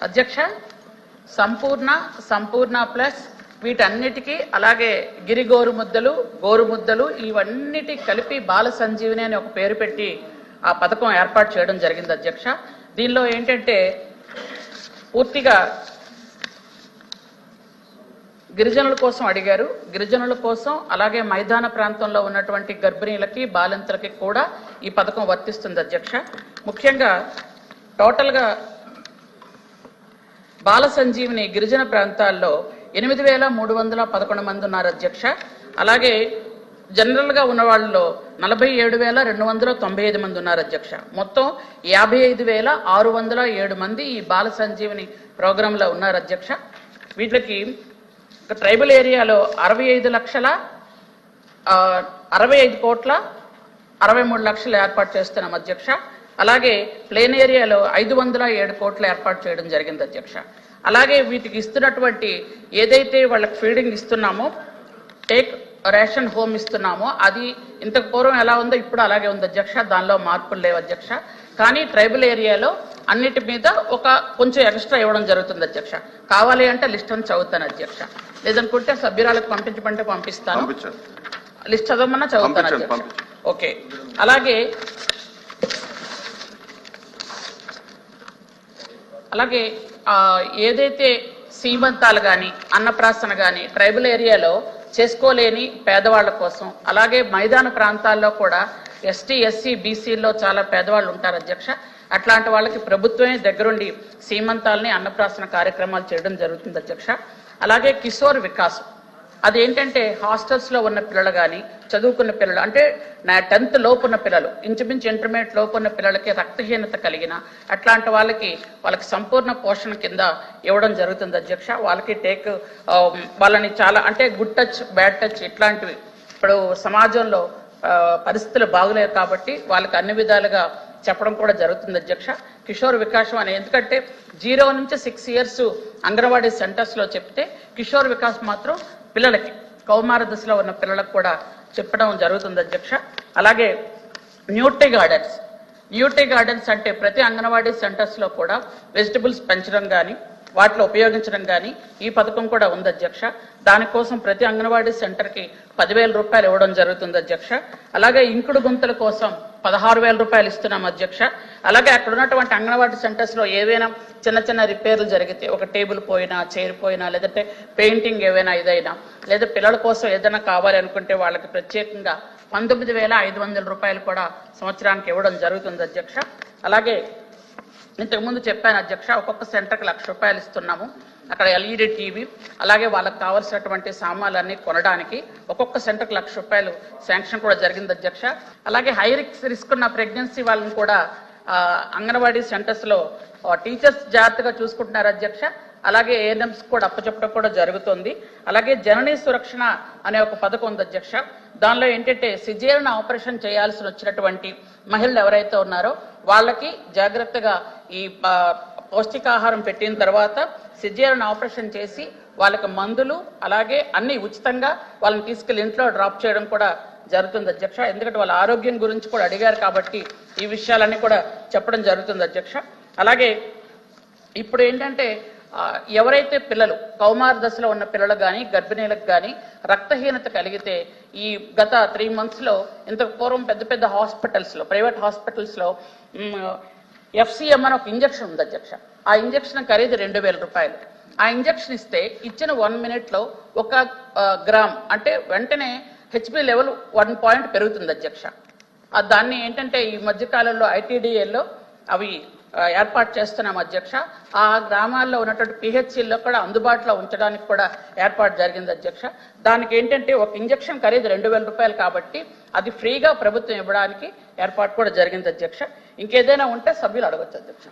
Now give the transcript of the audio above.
అధ్యక్ష, సంపూర్ణ ప్లస్ వీటన్నిటికీ అలాగే గిరి గోరుముద్దలు ఇవన్నిటి కలిపి బాల సంజీవిని అని ఒక పేరు పెట్టి ఆ పథకం ఏర్పాటు చేయడం జరిగింది అధ్యక్ష. దీనిలో ఏంటంటే పూర్తిగా గిరిజనుల కోసం అడిగారు. గిరిజనుల కోసం అలాగే మైదాన ప్రాంతంలో ఉన్నటువంటి గర్భిణీలకి బాలింతలకి కూడా ఈ పథకం వర్తిస్తుంది అధ్యక్ష. ముఖ్యంగా టోటల్గా బాల సంజీవిని గిరిజన ప్రాంతాల్లో 8,311 మంది ఉన్నారు అధ్యక్ష. అలాగే జనరల్గా ఉన్న వాళ్ళలో 47,295 మంది ఉన్నారు అధ్యక్ష. మొత్తం 55,607 మంది ఈ బాల సంజీవిని ప్రోగ్రాంలో ఉన్నారు అధ్యక్ష. వీటికి ట్రైబల్ ఏరియాలో 65,65,63,00,000 ఏర్పాటు చేస్తున్నాం అధ్యక్ష. అలాగే ప్లేన్ ఏరియాలో 507 కోట్లు ఏర్పాటు చేయడం జరిగింది అధ్యక్ష. అలాగే వీటికి ఇస్తున్నటువంటి ఏదైతే వాళ్ళకి ఫీడింగ్ ఇస్తున్నామో, టేక్ రేషన్ హోమ్ ఇస్తున్నామో అది ఇంతకు పూర్వం ఎలా ఉందో ఇప్పుడు అలాగే ఉంది అధ్యక్ష. దానిలో మార్పులు లేవు అధ్యక్ష. కానీ ట్రైబల్ ఏరియాలో అన్నిటి మీద కొంచెం ఎక్స్ట్రా ఇవ్వడం జరుగుతుంది అధ్యక్ష. కావాలి అంటే లిస్ట్ అని చదువుతాను అధ్యక్ష, లేదనుకుంటే సభ్యురాలకు పంపించమంటే పంపిస్తాను. లిస్ట్ చదవమన్నా చదువుతాను అధ్యక్ష. ఓకే. అలాగే ఏదైతే సీమంతాలు కానీ అన్నప్రాసన కానీ ట్రైబల్ ఏరియాలో చేసుకోలేని పేదవాళ్ల కోసం, అలాగే మైదాన ప్రాంతాల్లో కూడా ఎస్టీ ఎస్సీ బీసీల్లో చాలా పేదవాళ్ళు ఉంటారు అధ్యక్ష. అట్లాంటి వాళ్ళకి ప్రభుత్వమే దగ్గరుండి సీమంతాలని అన్నప్రాసన కార్యక్రమాలు చేయడం జరుగుతుంది అధ్యక్ష. అలాగే కిషోర్ వికాసం అదేంటంటే హాస్టల్స్లో ఉన్న పిల్లలు కానీ చదువుకున్న పిల్లలు అంటే 10th లోపు ఉన్న పిల్లలు, ఇంచుమించు ఇంటర్మీడియట్ లోపు ఉన్న పిల్లలకి రక్తహీనత కలిగిన అట్లాంటి వాళ్ళకి సంపూర్ణ పోషణ కింద ఇవ్వడం జరుగుతుంది అధ్యక్ష. వాళ్ళకి వాళ్ళని చాలా అంటే గుడ్ టచ్ బ్యాడ్ టచ్ ఇట్లాంటివి ఇప్పుడు సమాజంలో పరిస్థితులు బాగులేవు కాబట్టి వాళ్ళకి అన్ని విధాలుగా చెప్పడం కూడా జరుగుతుంది అధ్యక్ష. కిషోర్ వికాసం అని ఎందుకంటే 0 నుంచి 6 years అంగన్వాడీ సెంటర్స్లో చెప్తే కిషోర్ వికాస్ మాత్రం పిల్లలకి కౌమార దశలో ఉన్న పిల్లలకు కూడా చెప్పడం జరుగుతుంది అధ్యక్ష. అలాగే న్యూట్రీ గార్డెన్స్ అంటే ప్రతి అంగన్వాడీ సెంటర్స్లో కూడా వెజిటబుల్స్ పెంచడం కానీ వాటిలో ఉపయోగించడం కానీ ఈ పథకం కూడా ఉంది అధ్యక్ష. దానికోసం ప్రతి అంగన్వాడీ సెంటర్కి 10,000 రూపాయలు ఇవ్వడం జరుగుతుంది అధ్యక్ష. అలాగే ఇంకుడు గుంతల కోసం 16,000 రూపాయలు ఇస్తున్నాం అధ్యక్ష. అలాగే అక్కడ ఉన్నటువంటి అంగన్వాడీ సెంటర్స్లో ఏవైనా చిన్న రిపేర్లు జరిగితే, ఒక టేబుల్ పోయినా చైర్ పోయినా లేదంటే పెయింటింగ్ ఏవైనా ఇదైనా లేదా పిల్లల కోసం ఏదైనా కావాలి అనుకుంటే వాళ్ళకి ప్రత్యేకంగా 19,500 రూపాయలు కూడా సంవత్సరానికి ఇవ్వడం జరుగుతుంది అధ్యక్ష. అలాగే ఇంతకుముందు చెప్పాను అధ్యక్ష, ఒక్కొక్క సెంటర్కి 1,00,000 రూపాయలు ఇస్తున్నాము. అక్కడ LED టీవీ అలాగే వాళ్ళకి కావాల్సినటువంటి సామాన్లన్నీ కొనడానికి ఒక్కొక్క సెంటర్కి 1,00,000 రూపాయలు శాంక్షన్ కూడా జరిగింది అధ్యక్ష. అలాగే హై రిస్క్ ఉన్న ప్రెగ్నెన్సీ వాళ్ళని కూడా అంగన్వాడీ సెంటర్స్లో టీచర్స్ జాగ్రత్తగా చూసుకుంటున్నారు అధ్యక్ష. అలాగే ANMs కూడా అప్పచెప్పడం కూడా జరుగుతుంది. అలాగే జననీ సురక్షణ అనే ఒక పథకం ఉంది అధ్యక్ష. దానిలో ఏంటంటే సిజేరియన్ ఆపరేషన్ చేయాల్సి వచ్చినటువంటి మహిళలు ఎవరైతే ఉన్నారో వాళ్ళకి జాగ్రత్తగా ఈ పౌష్టికాహారం పెట్టిన తర్వాత సిజేరియన్ ఆపరేషన్ చేసి వాళ్ళకి మందులు అలాగే అన్ని ఉచితంగా వాళ్ళని తీసుకెళ్లి ఇంట్లో డ్రాప్ చేయడం కూడా జరుగుతుంది అధ్యక్ష. ఎందుకంటే వాళ్ళ ఆరోగ్యం గురించి కూడా అడిగారు కాబట్టి ఈ విషయాలన్నీ కూడా చెప్పడం జరుగుతుంది అధ్యక్ష. అలాగే ఇప్పుడు ఏంటంటే ఎవరైతే పిల్లలు కౌమార దశలో ఉన్న పిల్లలు కానీ గర్భిణీలకు కానీ రక్తహీనత కలిగితే ఈ గత 3 monthsలో ఇంతకు పూర్వం పెద్ద హాస్పిటల్స్లో ప్రైవేట్ హాస్పిటల్స్లో FCM అని ఒక ఇంజక్షన్ ఉంది అధ్యక్ష. ఆ ఇంజక్షన్ ఖరీదు 2,000 రూపాయలు. ఆ ఇంజక్షన్ ఇస్తే ఇచ్చిన 1 minute 1 గ్రామ్ అంటే వెంటనే HP లెవెల్ 1 point పెరుగుతుంది అధ్యక్ష. దాన్ని ఏంటంటే ఈ మధ్యకాలంలో ITDAలో అవి ఏర్పాటు చేస్తున్నాం అధ్యక్ష. ఆ గ్రామాల్లో ఉన్నటువంటి PHCల్లో కూడా అందుబాటులో ఉంచడానికి కూడా ఏర్పాటు జరిగింది అధ్యక్ష. దానికి ఏంటంటే ఒక ఇంజక్షన్ ఖరీదు 2,000 రూపాయలు కాబట్టి అది ఫ్రీగా ప్రభుత్వం ఇవ్వడానికి ఏర్పాటు కూడా జరిగింది అధ్యక్ష. ఇంకేదైనా ఉంటే సభ్యులు అడగొచ్చు అధ్యక్ష.